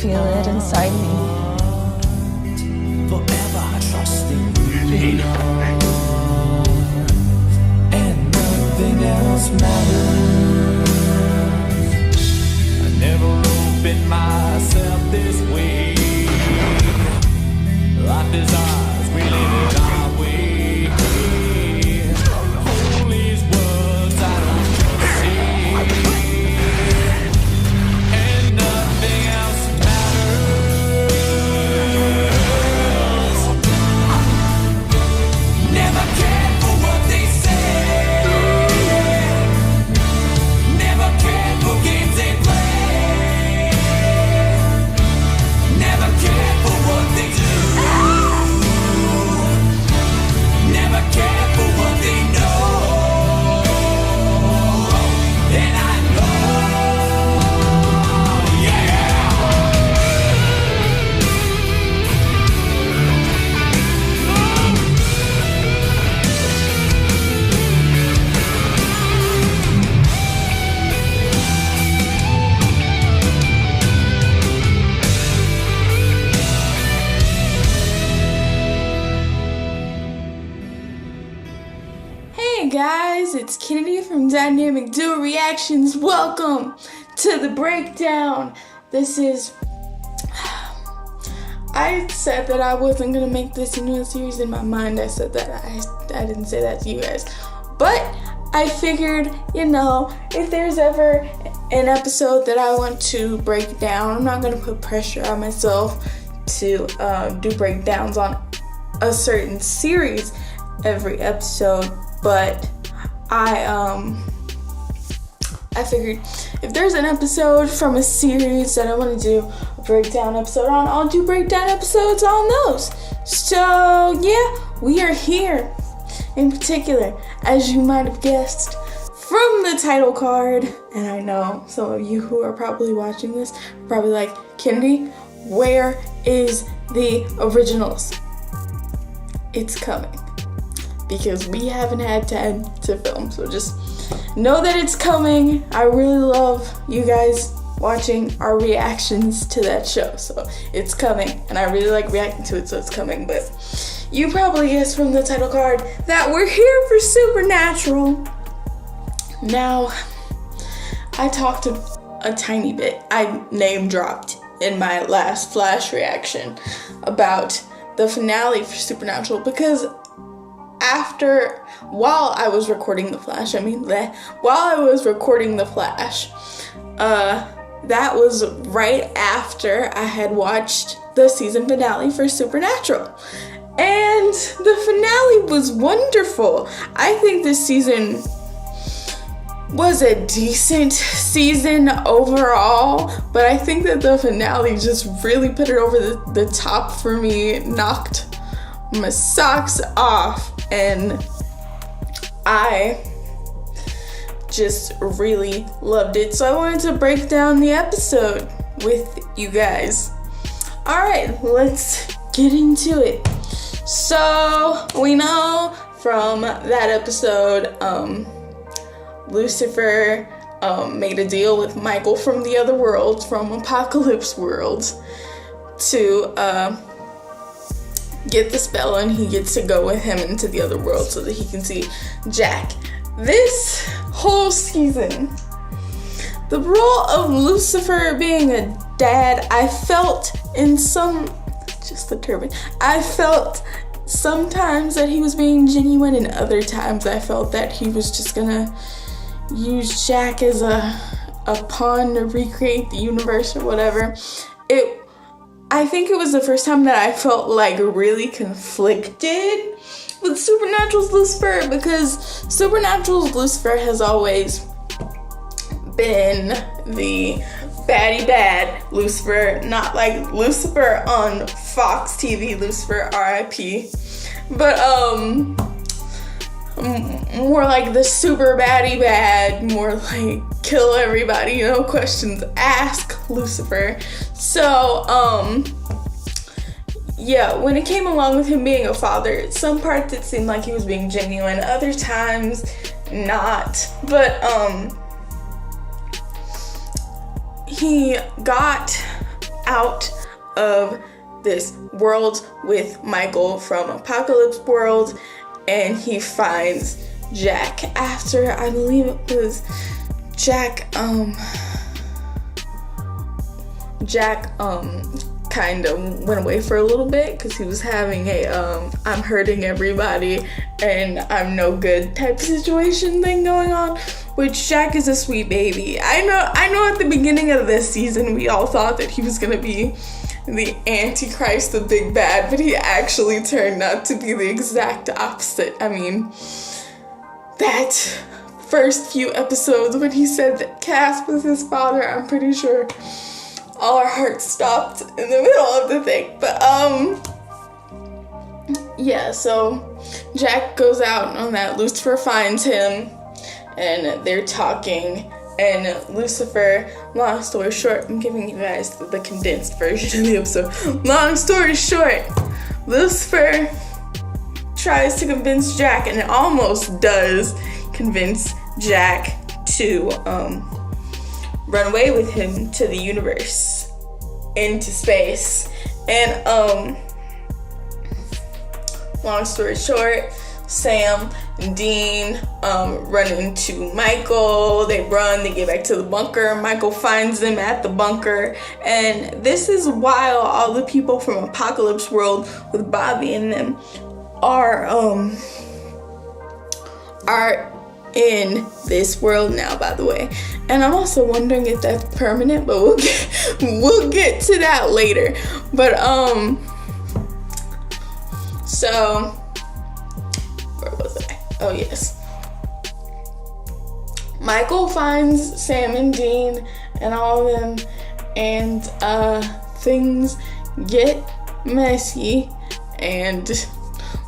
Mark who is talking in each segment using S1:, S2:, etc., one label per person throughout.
S1: feel it inside me.
S2: Forever trusting you, and nothing else matters. I never opened myself this way. Life is ours, we live it our way. All these words I don't just say, and nothing else matters. Never cared for what they say, never cared for games they play, never cared for what they do. Never care for what they know, and I know, yeah.
S3: Hey guys, it's Kennedy from Dynamic Duo Reactions. Welcome to the breakdown. This is... I said that I wasn't going to make this into a series. In my mind, I said that. I didn't say that to you guys. But I figured, if there's ever an episode that I want to break down, I'm not going to put pressure on myself to do breakdowns on a certain series every episode. But I figured if there's an episode from a series that I want to do a breakdown episode on, I'll do breakdown episodes on those. So yeah, we are here. In particular, as you might have guessed from the title card, and I know some of you who are probably watching this are probably like, Kennedy, where is the originals? It's coming. Because we haven't had time to film, so just know that it's coming. I really love you guys watching our reactions to that show, so it's coming, and I really like reacting to it, so it's coming. But you probably guessed from the title card that we're here for Supernatural. Now, I talked a tiny bit, I name dropped in my last Flash reaction about the finale for Supernatural, because while I was recording the Flash, that was right after I had watched the season finale for Supernatural. And the finale was wonderful. I think this season was a decent season overall, but I think that the finale just really put it over the top for me, knocked my socks off, and I just really loved it. So I wanted to break down the episode with you guys. Alright, let's get into it. So we know from that episode, Lucifer made a deal with Michael from the other world, from Apocalypse World, to get the spell, and he gets to go with him into the other world so that he can see Jack. This whole season, the role of Lucifer being a dad, I felt I felt sometimes that he was being genuine, and other times I felt that he was just gonna use Jack as a pawn to recreate the universe or whatever. I think it was the first time that I felt like really conflicted with Supernatural's Lucifer, because Supernatural's Lucifer has always been the baddie bad Lucifer, not like Lucifer on Fox TV, Lucifer RIP, but more like the super baddie bad, more like kill everybody, no questions asked Lucifer. So yeah, when it came along with him being a father, some parts it seemed like he was being genuine, other times not. But he got out of this world with Michael from Apocalypse World, and he finds Jack after, I believe it was Jack kind of went away for a little bit because he was having a I'm hurting everybody and I'm no good type of situation thing going on, which Jack is a sweet baby. I know at the beginning of this season we all thought that he was gonna be the Antichrist, the big bad, but he actually turned out to be the exact opposite. I mean, that first few episodes when he said that Cass was his father, I'm pretty sure all our hearts stopped in the middle of the thing. But yeah, so Jack goes out on that. Lucifer finds him and they're talking, and Lucifer, long story short, I'm giving you guys the condensed version of the episode. Long story short, Lucifer tries to convince Jack, and it almost does convince Jack to run away with him to the universe, into space. And long story short, Sam and Dean run into Michael. They get back to the bunker. Michael finds them at the bunker, and this is while all the people from Apocalypse World with Bobby and them are in this world now, by the way. And I'm also wondering if that's permanent, but we'll get to that later. But so where was I? Oh yes. Michael finds Sam and Dean and all of them, and things get messy, and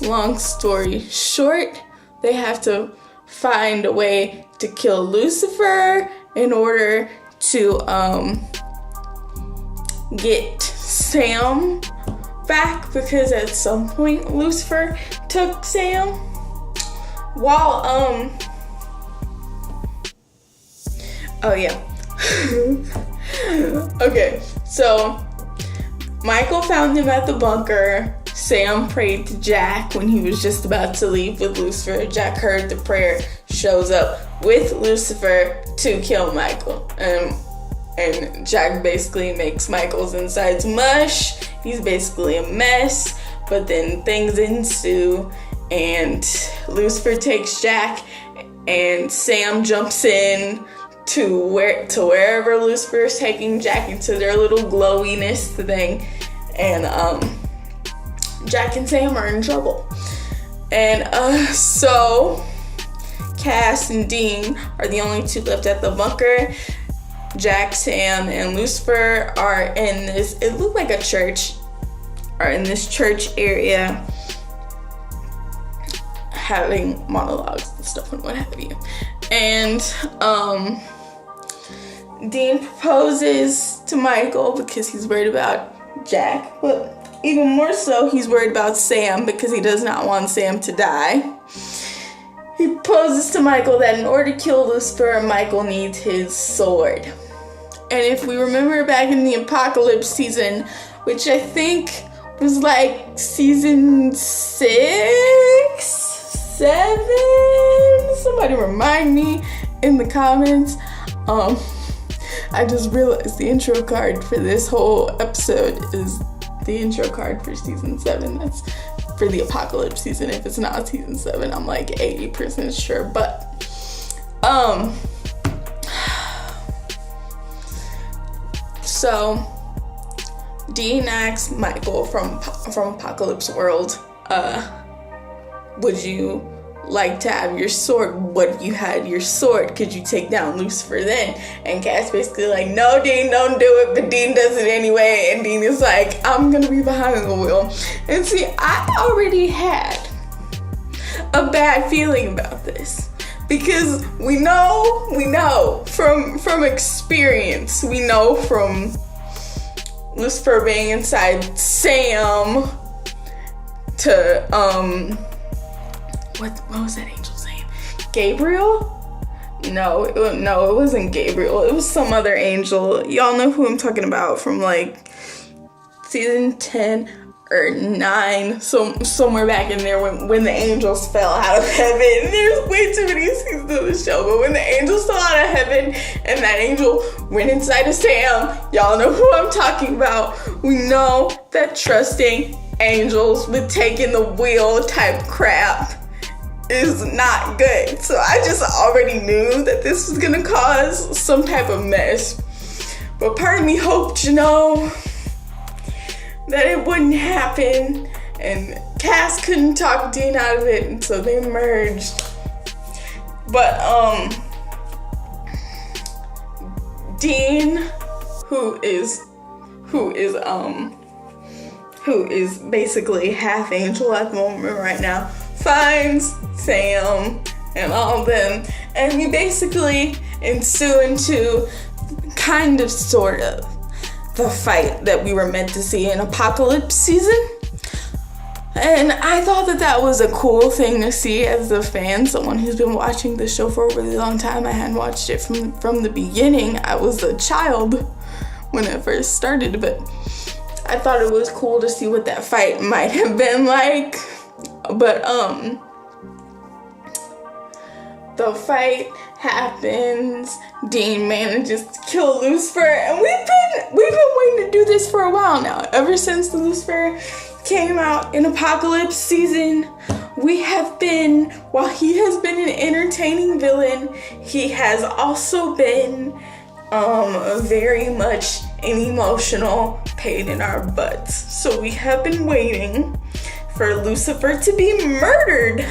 S3: long story short, they have to find a way to kill Lucifer in order to get Sam back, because at some point Lucifer took Sam while oh yeah. Okay, so Michael found him at the bunker. Sam prayed to Jack when he was just about to leave with Lucifer. Jack heard the prayer, shows up with Lucifer to kill Michael. And Jack basically makes Michael's insides mush. He's basically a mess. But then things ensue, and Lucifer takes Jack, and Sam jumps in to wherever Lucifer is taking Jack, into their little glowiness thing. And Jack and Sam are in trouble. And so Cass and Dean are the only two left at the bunker. Jack, Sam, and Lucifer are in this, it looked like a church, are in this church area having monologues and stuff and what have you. And Dean proposes to Michael because he's worried about Jack, but even more so, he's worried about Sam because he does not want Sam to die. He proposes to Michael that in order to kill Lucifer, Michael needs his sword. And if we remember back in the Apocalypse season, which I think was like season 6, 7, somebody remind me in the comments. I just realized the intro card for this whole episode is the intro card for season 7. That's for the Apocalypse season. If it's not season 7, I'm like 80% sure. But so Dean asks Michael from Apocalypse World, would you like to have your sword? What if you had your sword? Could you take down Lucifer then? And Cass basically like, no, Dean, don't do it. But Dean does it anyway. And Dean is like, I'm gonna be behind the wheel. And see, I already had a bad feeling about this, because we know from experience, we know from Lucifer being inside Sam to what was that angel's name? Gabriel? No, it wasn't Gabriel. It was some other angel. Y'all know who I'm talking about from like season 10 or 9, so somewhere back in there when the angels fell out of heaven. There's way too many seasons of the show, but when the angels fell out of heaven and that angel went inside of Sam, y'all know who I'm talking about. We know that trusting angels with taking the wheel type crap is not good. So I just already knew that this was gonna cause some type of mess. But part of me hoped, that it wouldn't happen, and Cass couldn't talk Dean out of it, and so they merged. But Dean, who is basically half angel at the moment right now, finds Sam and all of them, and we basically ensue into kind of sort of the fight that we were meant to see in Apocalypse season. And I thought that was a cool thing to see as a fan, someone who's been watching the show for a really long time. I hadn't watched it from the beginning. I was a child when it first started, but I thought it was cool to see what that fight might have been like. But the fight happens, Dean manages to kill Lucifer, and we've been waiting to do this for a while now. Ever since Lucifer came out in Apocalypse season, while he has been an entertaining villain, he has also been very much an emotional pain in our butts. So we have been waiting for Lucifer to be murdered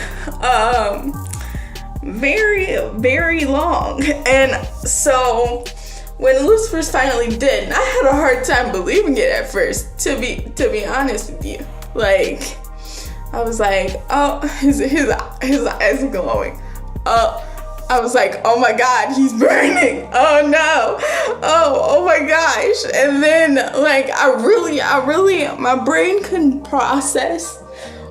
S3: very, very long. And so when Lucifer's finally dead, and I had a hard time believing it at first, to be honest with you. Like, I was like, oh, his eyes are glowing. I was like, oh my God, he's burning. Oh no. Oh my gosh. And then like I really, my brain couldn't process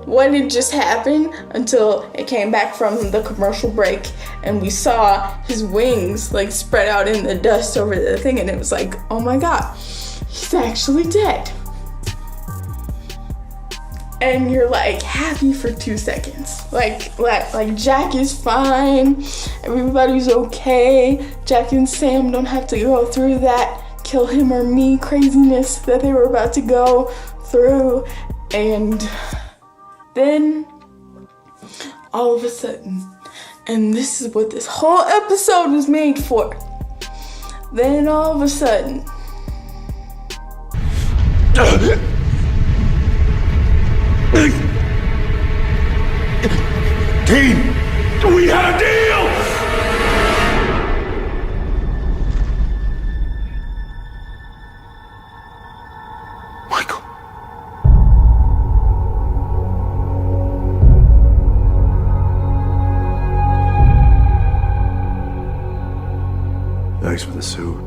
S3: what had just happened until it came back from the commercial break and we saw his wings like spread out in the dust over the thing, and it was like, oh my God, he's actually dead. And you're like happy for 2 seconds. Like Jack is fine, everybody's okay. Jack and Sam don't have to go through that kill him or me craziness that they were about to go through. And then all of a sudden, and this is what this whole episode was made for, then all of a sudden
S1: Dean, we had a deal! Michael. Thanks for the suit.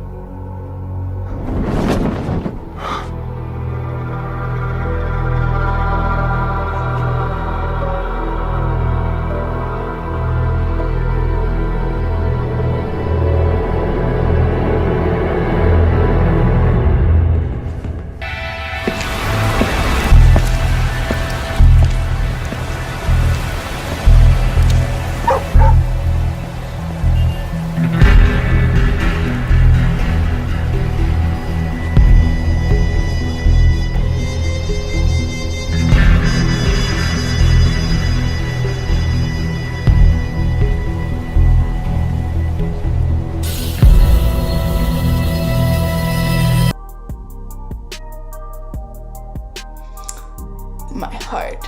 S3: my heart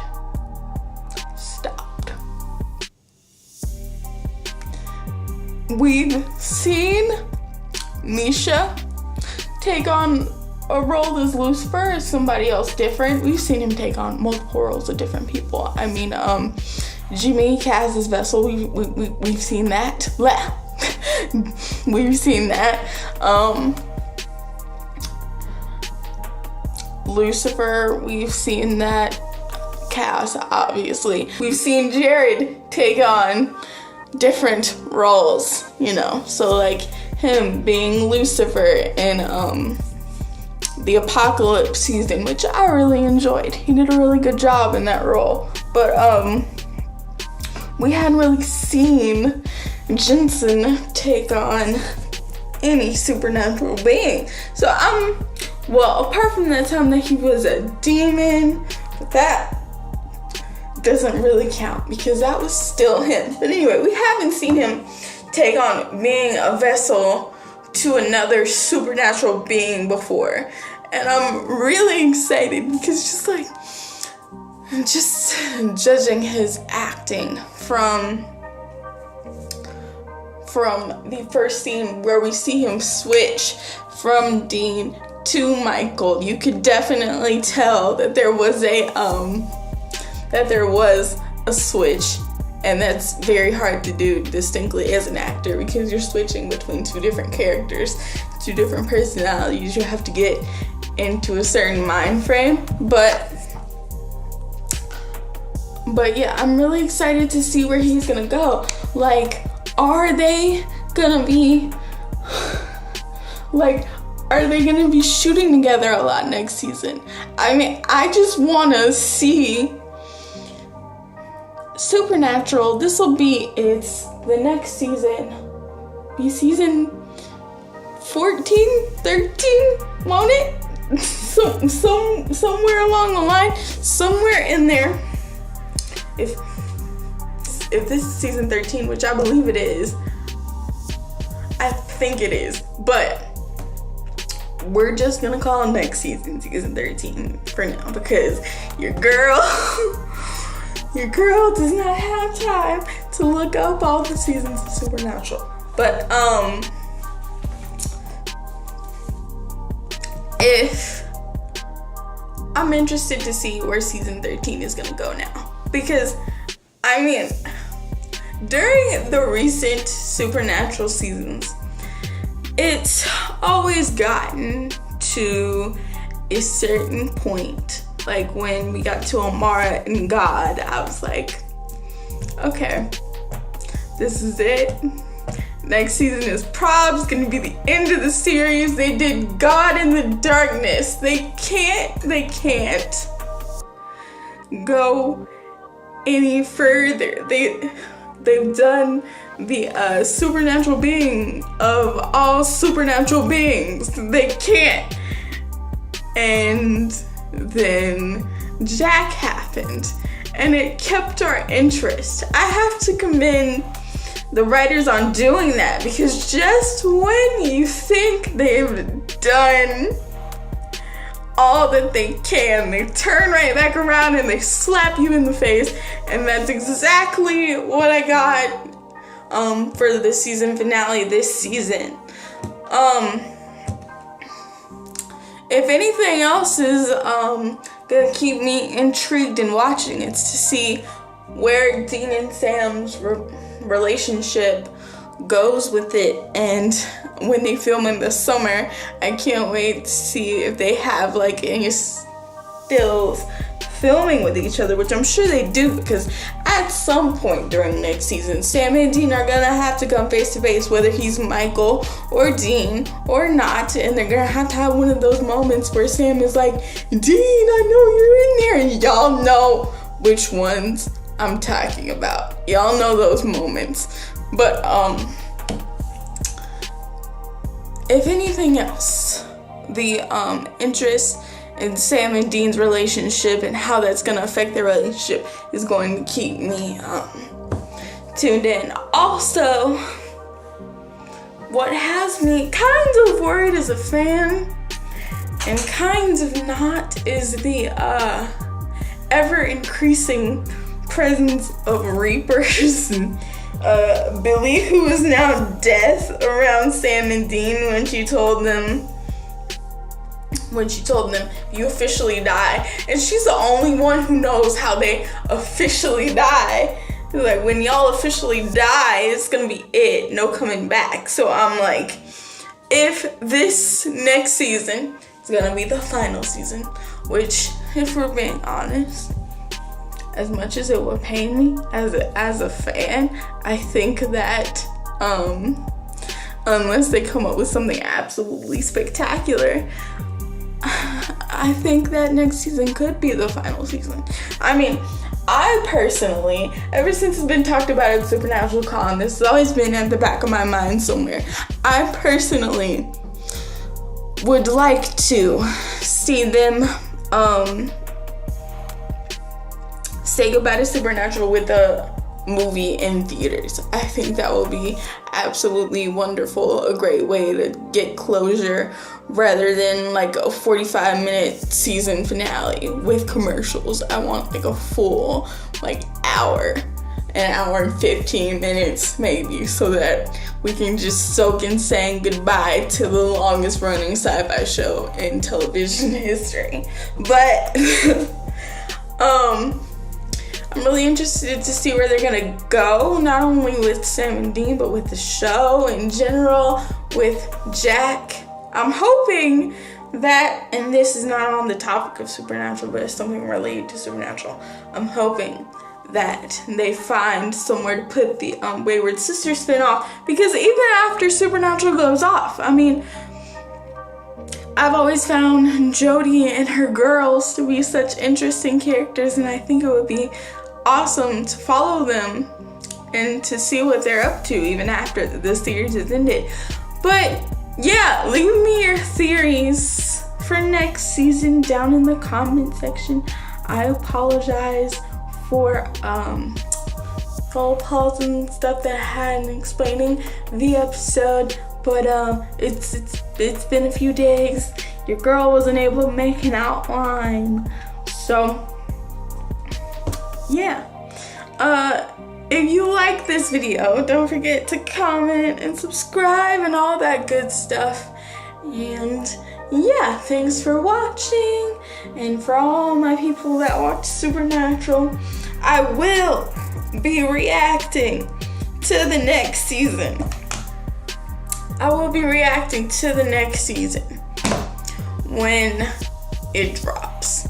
S3: stopped. We've seen Misha take on a role as Lucifer as somebody else different. We've seen him take on multiple roles of different people. I mean, Jimmy, Kaz's vessel, we've seen that. We've seen that. Lucifer, we've seen that. Kaz, obviously. We've seen Jared take on different roles, you know. So like him being Lucifer in the Apocalypse season, which I really enjoyed. He did a really good job in that role. But we hadn't really seen Jensen take on any supernatural being. So apart from that time that he was a demon, but that doesn't really count because that was still him. But anyway, we haven't seen him take on being a vessel to another supernatural being before. And I'm really excited because just judging his acting from the first scene where we see him switch from Dean to Michael, you could definitely tell that there was a switch, and that's very hard to do distinctly as an actor because you're switching between two different characters, two different personalities. You have to get into a certain mind frame, but yeah, I'm really excited to see where he's gonna go. Like, are they gonna be shooting together a lot next season? I mean, I just wanna see Supernatural. This will be the next season. Be season 14, 13, won't it? Somewhere along the line, somewhere in there. If this is season 13, which I believe it is, I think it is, but we're just gonna call next season 13 for now because your girl does not have time to look up all the seasons of Supernatural. But if I'm interested to see where season 13 is gonna go now. Because, I mean, during the recent Supernatural seasons, it's always gotten to a certain point. Like when we got to Amara and God, I was like, okay, this is it. Next season is probably gonna be the end of the series. They did God in the Darkness. They can't go any further. They've done the supernatural being of all supernatural beings. They can't. And then Jack happened, and it kept our interest. I have to commend the writers on doing that, because just when you think they've done all that they can, they turn right back around and they slap you in the face. And that's exactly what I got for the season finale this season. If anything else is gonna keep me intrigued in watching, it's to see where Dean and Sam's relationship goes with it. And when they film in the summer, I can't wait to see if they have like any stills filming with each other, which I'm sure they do, because at some point during next season, Sam and Dean are gonna have to come face to face, whether he's Michael or Dean or not, and they're gonna have one of those moments where Sam is like, Dean, I know you're in there, and y'all know which ones I'm talking about. Y'all know those moments. But if anything else, the interest in Sam and Dean's relationship and how that's gonna affect their relationship is going to keep me tuned in. Also, what has me kind of worried as a fan and kind of not is the ever increasing presence of Reapers and Billy, who is now death, around Sam and Dean when she told them you officially die. And she's the only one who knows how they officially die. Like, when y'all officially die, it's gonna be it, no coming back. So I'm like, if this next season is gonna be the final season, which, if we're being honest, as much as it would pain me as a fan, I think that unless they come up with something absolutely spectacular, I think that next season could be the final season. I mean, I personally, ever since it's been talked about at Supernatural Con, this has always been at the back of my mind somewhere. I personally would like to see them say goodbye to Supernatural with a movie in theaters. I think that will be absolutely wonderful, a great way to get closure rather than like a 45-minute season finale with commercials. I want like a full hour, an hour and 15 minutes maybe, so that we can just soak in saying goodbye to the longest running sci-fi show in television history. But I'm really interested to see where they're gonna go, not only with Sam and Dean, but with the show in general, with Jack. I'm hoping that, and this is not on the topic of Supernatural, but it's something related to Supernatural, I'm hoping that they find somewhere to put the Wayward Sisters spinoff, because even after Supernatural goes off, I mean, I've always found Jodie and her girls to be such interesting characters, and I think it would be awesome to follow them and to see what they're up to even after the series is ended. But yeah, leave me your theories for next season down in the comment section. I apologize for full pause and stuff that I had in explaining the episode, but it's been a few days. Your girl wasn't able to make an outline, so yeah. If you like this video, don't forget to comment and subscribe and all that good stuff. And yeah, thanks for watching. And for all my people that watch Supernatural, I will be reacting to the next season. I will be reacting to the next season when it drops.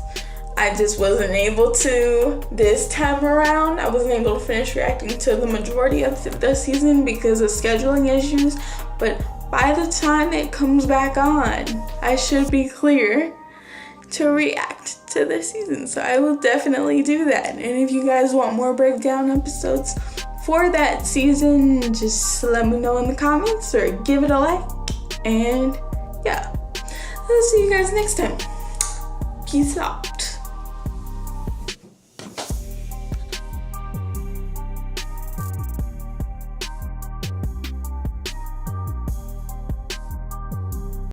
S3: I just wasn't able to this time around. I wasn't able to finish reacting to the majority of the season because of scheduling issues. But by the time it comes back on, I should be clear to react to the season. So I will definitely do that. And if you guys want more breakdown episodes for that season, just let me know in the comments or give it a like. And yeah, I'll see you guys next time. Peace out.